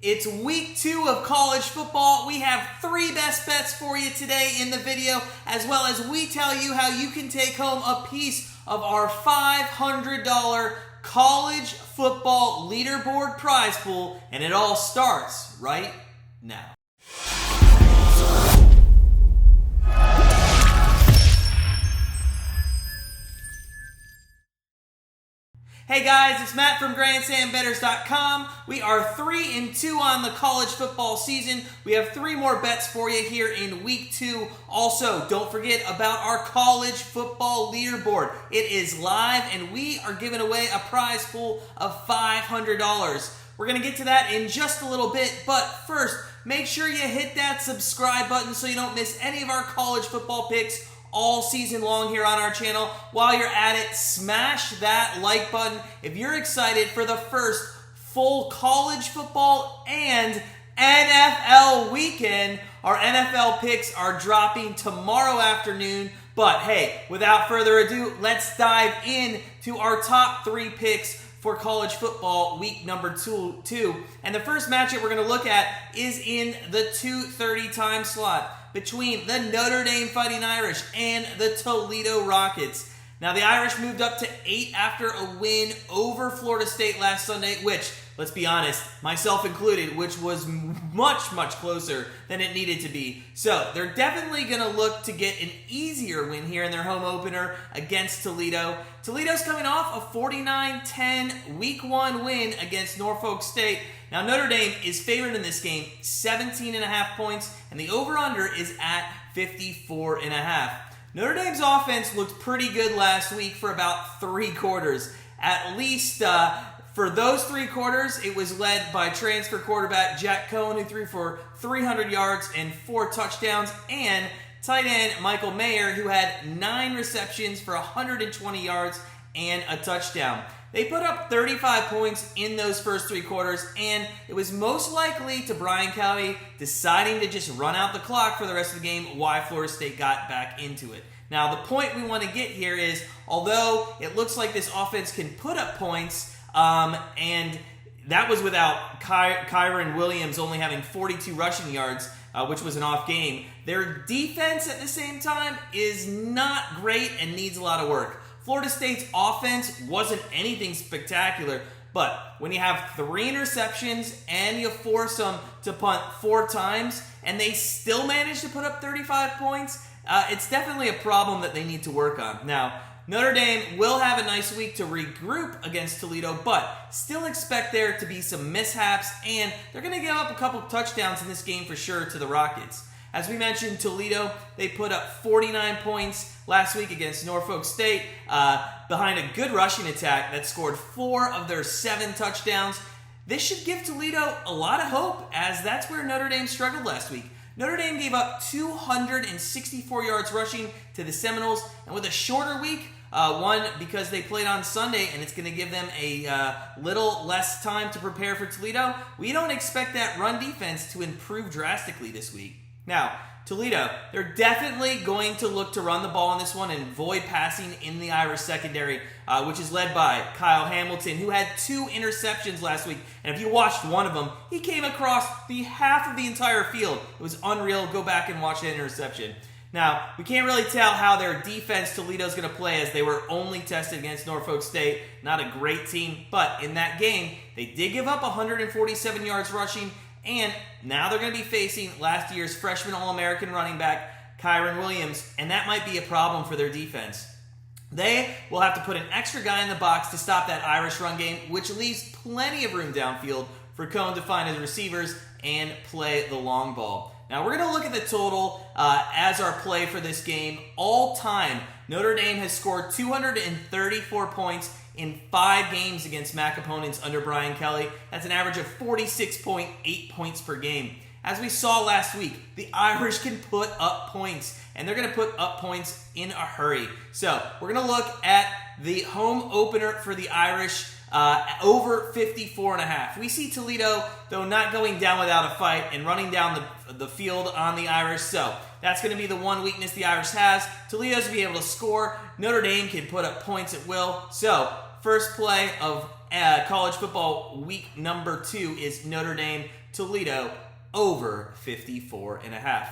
It's week 2 of college football. We have 3 best bets for you today in the video, as well as we tell you how you can take home a piece of our $500 college football leaderboard prize pool, and it all starts right now. Hey guys, it's Matt from GrandstandBettors.com. We are 3-2 on the college football season. We have 3 more bets for you here in week 2. Also, don't forget about our college football leaderboard. It is live and we are giving away a prize pool of $500. We're going to get to that in just a little bit, but first, make sure you hit that subscribe button so you don't miss any of our college football picks all season long here on our channel. While you're at it, smash that like button if you're excited for the first full college football and NFL weekend. Our NFL picks are dropping tomorrow afternoon. But hey, without further ado, let's dive into our top 3 picks for college football week number 2. And the first matchup we're going to look at is in the 2:30 time slot between the Notre Dame Fighting Irish and the Toledo Rockets. Now, the Irish moved up to 8 after a win over Florida State last Sunday, which, let's be honest, myself included, which was much, much closer than it needed to be. So, they're definitely going to look to get an easier win here in their home opener against Toledo. Toledo's coming off a 49-10 Week 1 win against Norfolk State. Now, Notre Dame is favored in this game, 17.5 points, and the over-under is at 54.5. Notre Dame's offense looked pretty good last week for about 3 quarters. At least for those 3 quarters, it was led by transfer quarterback Jack Cohen, who threw for 300 yards and 4 touchdowns, and tight end Michael Mayer, who had 9 receptions for 120 yards and a touchdown. They put up 35 points in those first 3 quarters, and it was most likely to Brian Kelly deciding to just run out the clock for the rest of the game why Florida State got back into it. Now, the point we want to get here is, although it looks like this offense can put up points, and that was without Kyron Williams only having 42 rushing yards, which was an off game, their defense at the same time is not great and needs a lot of work. Florida State's offense wasn't anything spectacular, but when you have 3 interceptions and you force them to punt 4 times and they still manage to put up 35 points, it's definitely a problem that they need to work on. Now, Notre Dame will have a nice week to regroup against Toledo, but still expect there to be some mishaps, and they're going to give up a couple touchdowns in this game for sure to the Rockets. As we mentioned, Toledo, they put up 49 points last week against Norfolk State behind a good rushing attack that scored 4 of their 7 touchdowns. This should give Toledo a lot of hope, as that's where Notre Dame struggled last week. Notre Dame gave up 264 yards rushing to the Seminoles, and with a shorter week, one because they played on Sunday and it's going to give them a little less time to prepare for Toledo, we don't expect that run defense to improve drastically this week. Now, Toledo, they're definitely going to look to run the ball on this one and avoid passing in the Irish secondary, which is led by Kyle Hamilton, who had 2 interceptions last week. And if you watched one of them, he came across the half of the entire field. It was unreal. Go back and watch that interception. Now, we can't really tell how their defense Toledo's going to play, as they were only tested against Norfolk State. Not a great team, but in that game, they did give up 147 yards rushing, and now they're going to be facing last year's freshman All-American running back, Kyron Williams, and that might be a problem for their defense. They will have to put an extra guy in the box to stop that Irish run game, which leaves plenty of room downfield for Cohen to find his receivers and play the long ball. Now, we're going to look at the total as our play for this game. All time, Notre Dame has scored 234 points in 5 games against MAC opponents under Brian Kelly. That's an average of 46.8 points per game. As we saw last week, the Irish can put up points, and they're going to put up points in a hurry. So we're going to look at the home opener for the Irish over 54.5. We see Toledo, though, not going down without a fight and running down the field on the Irish. So that's going to be the one weakness the Irish has. Toledo's going to be able to score. Notre Dame can put up points at will. So first play of college football week number 2 is Notre Dame, Toledo, over 54.5.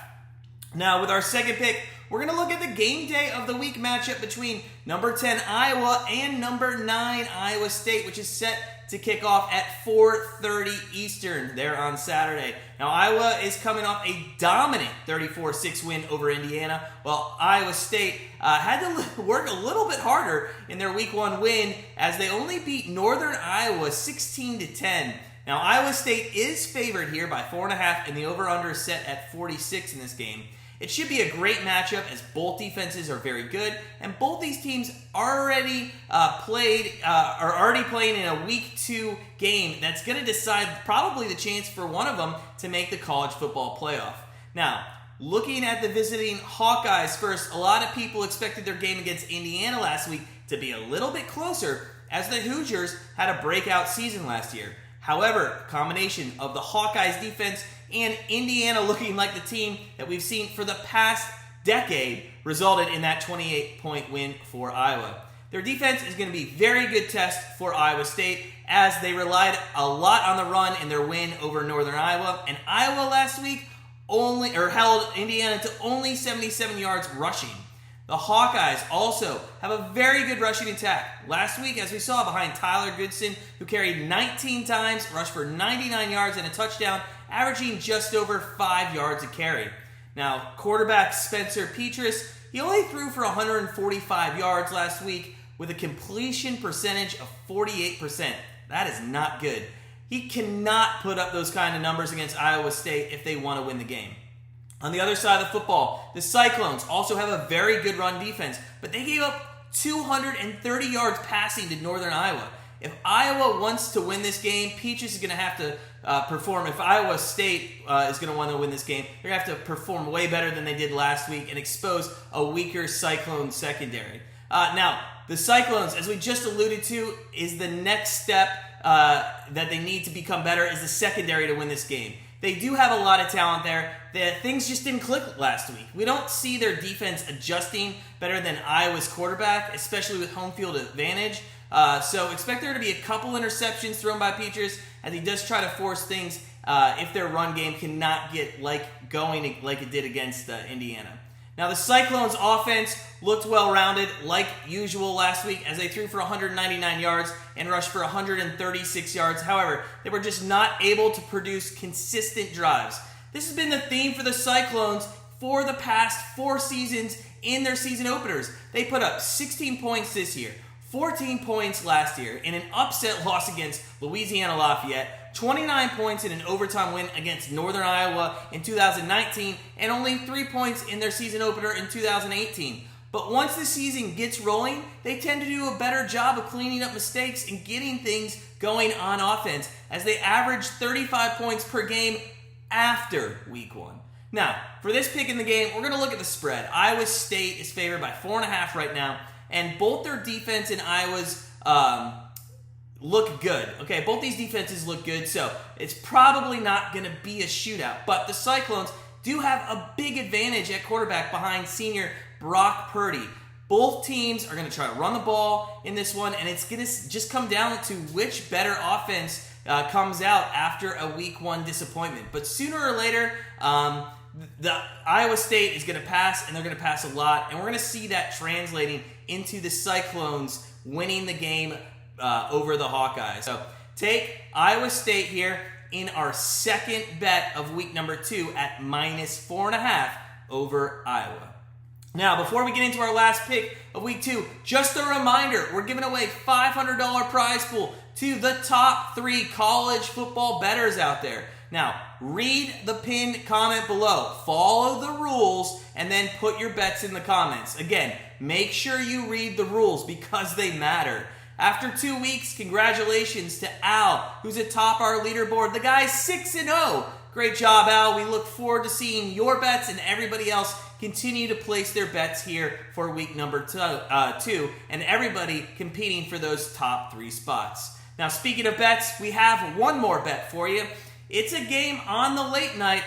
Now, with our second pick, we're going to look at the game day of the week matchup between number 10 Iowa and number 9 Iowa State, which is set to kick off at 4:30 Eastern there on Saturday. Now, Iowa is coming off a dominant 34-6 win over Indiana, while Iowa State had to work a little bit harder in their week 1 win as they only beat Northern Iowa 16-10. Now, Iowa State is favored here by 4.5, and the over-under is set at 46 in this game. It should be a great matchup as both defenses are very good, and both these teams already are already playing in a week 2 game that's going to decide probably the chance for one of them to make the college football playoff. Now, looking at the visiting Hawkeyes first, a lot of people expected their game against Indiana last week to be a little bit closer as the Hoosiers had a breakout season last year. However, a combination of the Hawkeyes defense and Indiana looking like the team that we've seen for the past decade resulted in that 28-point win for Iowa. Their defense is going to be a very good test for Iowa State as they relied a lot on the run in their win over Northern Iowa, and Iowa last week held Indiana to only 77 yards rushing. The Hawkeyes also have a very good rushing attack. Last week, as we saw, behind Tyler Goodson, who carried 19 times, rushed for 99 yards and a touchdown, averaging just over 5 yards a carry. Now, quarterback Spencer Petras, he only threw for 145 yards last week with a completion percentage of 48%. That is not good. He cannot put up those kind of numbers against Iowa State if they want to win the game. On the other side of the football, the Cyclones also have a very good run defense, but they gave up 230 yards passing to Northern Iowa. If Iowa wants to win this game, Peaches is going to have to perform. If Iowa State is going to want to win this game, they're going to have to perform way better than they did last week and expose a weaker Cyclone secondary. Now, the Cyclones, as we just alluded to, is the next step that they need to become better is the secondary to win this game. They do have a lot of talent there. Things just didn't click last week. We don't see their defense adjusting better than Iowa's quarterback, especially with home field advantage. So expect there to be a couple interceptions thrown by Petras as he does try to force things if their run game cannot get going like it did against Indiana. Now, the Cyclones' offense looked well-rounded like usual last week as they threw for 199 yards and rushed for 136 yards. However, they were just not able to produce consistent drives. This has been the theme for the Cyclones for the past 4 seasons in their season openers. They put up 16 points this year, 14 points last year in an upset loss against Louisiana Lafayette, 29 points in an overtime win against Northern Iowa in 2019, and only 3 points in their season opener in 2018. But once the season gets rolling, they tend to do a better job of cleaning up mistakes and getting things going on offense, as they average 35 points per game after week 1. Now, for this pick in the game, we're going to look at the spread. Iowa State is favored by 4.5 right now, and both their defense and Iowa's look good. Okay, both these defenses look good, so it's probably not going to be a shootout. But the Cyclones do have a big advantage at quarterback behind senior Brock Purdy. Both teams are going to try to run the ball in this one, and it's going to just come down to which better offense comes out after a week 1 disappointment. But sooner or later, the Iowa State is going to pass, and they're going to pass a lot, and we're going to see that translating into the Cyclones winning the game over the Hawkeyes. So take Iowa State here in our second bet of week number 2 at minus 4.5 over Iowa. Now, before we get into our last pick of week 2, just a reminder, we're giving away $500 prize pool to the top 3 college football bettors out there. Now, read the pinned comment below, follow the rules, and then put your bets in the comments. Again, make sure you read the rules because they matter. After 2 weeks, congratulations to Al, who's atop our leaderboard. The guy's 6-0. Great job, Al. We look forward to seeing your bets and everybody else continue to place their bets here for week number 2, and everybody competing for those top 3 spots. Now, speaking of bets, we have one more bet for you. It's a game on the late night,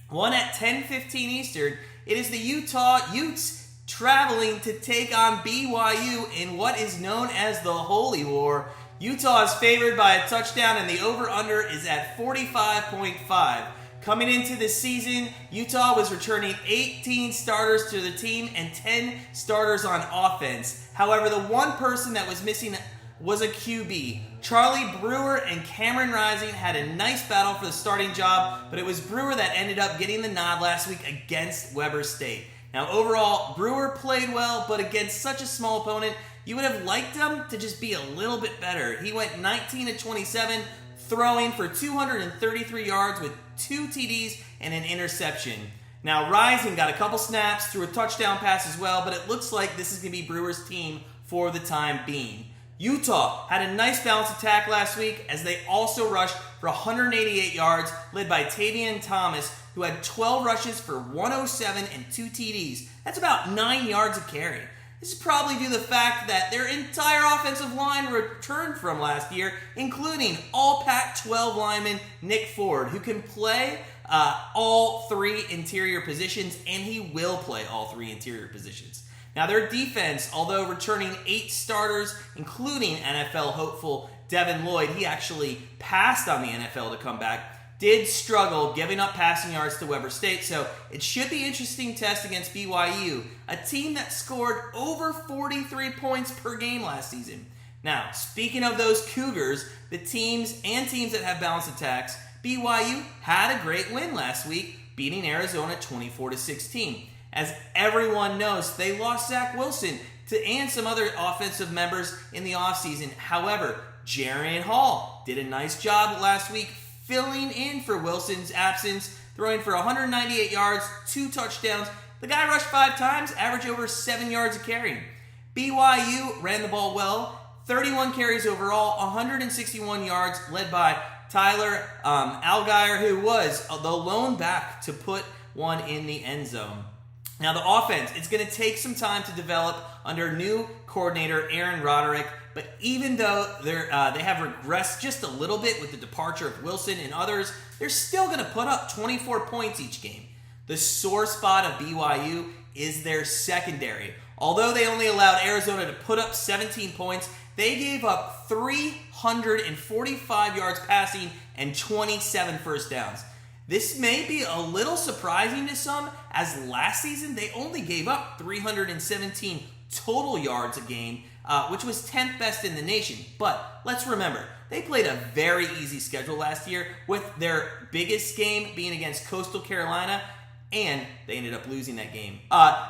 one at 10:15 Eastern. It is the Utah Utes traveling to take on BYU in what is known as the Holy War. Utah is favored by a touchdown, and the over-under is at 45.5. Coming into this season, Utah was returning 18 starters to the team and 10 starters on offense. However, the one person that was missing was a QB. Charlie Brewer and Cameron Rising had a nice battle for the starting job, but it was Brewer that ended up getting the nod last week against Weber State. Now, overall, Brewer played well, but against such a small opponent, you would have liked him to just be a little bit better. He went 19 of 27, throwing for 233 yards with 2 TDs and an interception. Now, Rising got a couple snaps, threw a touchdown pass as well, but it looks like this is going to be Brewer's team for the time being. Utah had a nice balanced attack last week as they also rushed for 188 yards, led by Tavian Thomas, who had 12 rushes for 107 and 2 TDs. That's about 9 yards a carry. This is probably due to the fact that their entire offensive line returned from last year, including all Pac-12 lineman Nick Ford, who can play all 3 interior positions, and he will play all 3 interior positions. Now, their defense, although returning 8 starters, including NFL hopeful Devin Lloyd, he actually passed on the NFL to come back, did struggle giving up passing yards to Weber State, so it should be an interesting test against BYU, a team that scored over 43 points per game last season. Now, speaking of those Cougars, the teams that have balanced attacks, BYU had a great win last week, beating Arizona 24-16. As everyone knows, they lost Zach Wilson and some other offensive members in the offseason. However, Jarian Hall did a nice job last week filling in for Wilson's absence, throwing for 198 yards, 2 touchdowns. The guy rushed 5 times, averaged over 7 yards a carry. BYU ran the ball well, 31 carries overall, 161 yards, led by Tyler Algier, who was the lone back to put one in the end zone. Now, the offense, it's going to take some time to develop under new coordinator Aaron Roderick, but even though they have regressed just a little bit with the departure of Wilson and others, they're still going to put up 24 points each game. The sore spot of BYU is their secondary. Although they only allowed Arizona to put up 17 points, they gave up 345 yards passing and 27 first downs. This may be a little surprising to some, as last season they only gave up 317 total yards a game, which was 10th best in the nation. But let's remember, they played a very easy schedule last year, with their biggest game being against Coastal Carolina, and they ended up losing that game.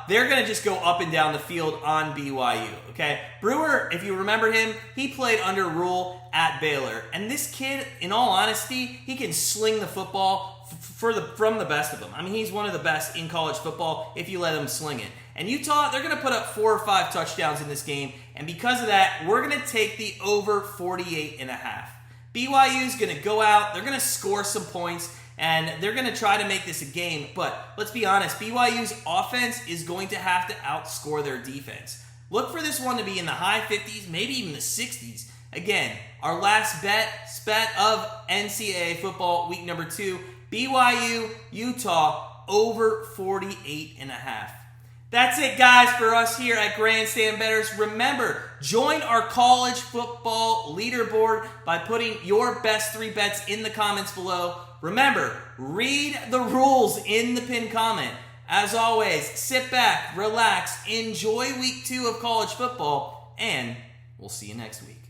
They're going to just go up and down the field on BYU, okay? Brewer, if you remember him, he played under Rule at Baylor. And this kid, in all honesty, he can sling the football from the best of them. I mean, he's one of the best in college football if you let him sling it. And Utah, they're going to put up 4 or 5 touchdowns in this game. And because of that, we're going to take the over 48.5. BYU's going to go out, they're going to score some points, and they're going to try to make this a game. But let's be honest, BYU's offense is going to have to outscore their defense. Look for this one to be in the high 50s, maybe even the 60s. Again, our last bet of NCAA football week number 2, BYU, Utah, over 48.5. That's it, guys, for us here at Grandstand Bettors. Remember, join our college football leaderboard by putting your best 3 bets in the comments below. Remember, read the rules in the pinned comment. As always, sit back, relax, enjoy week 2 of college football, and we'll see you next week.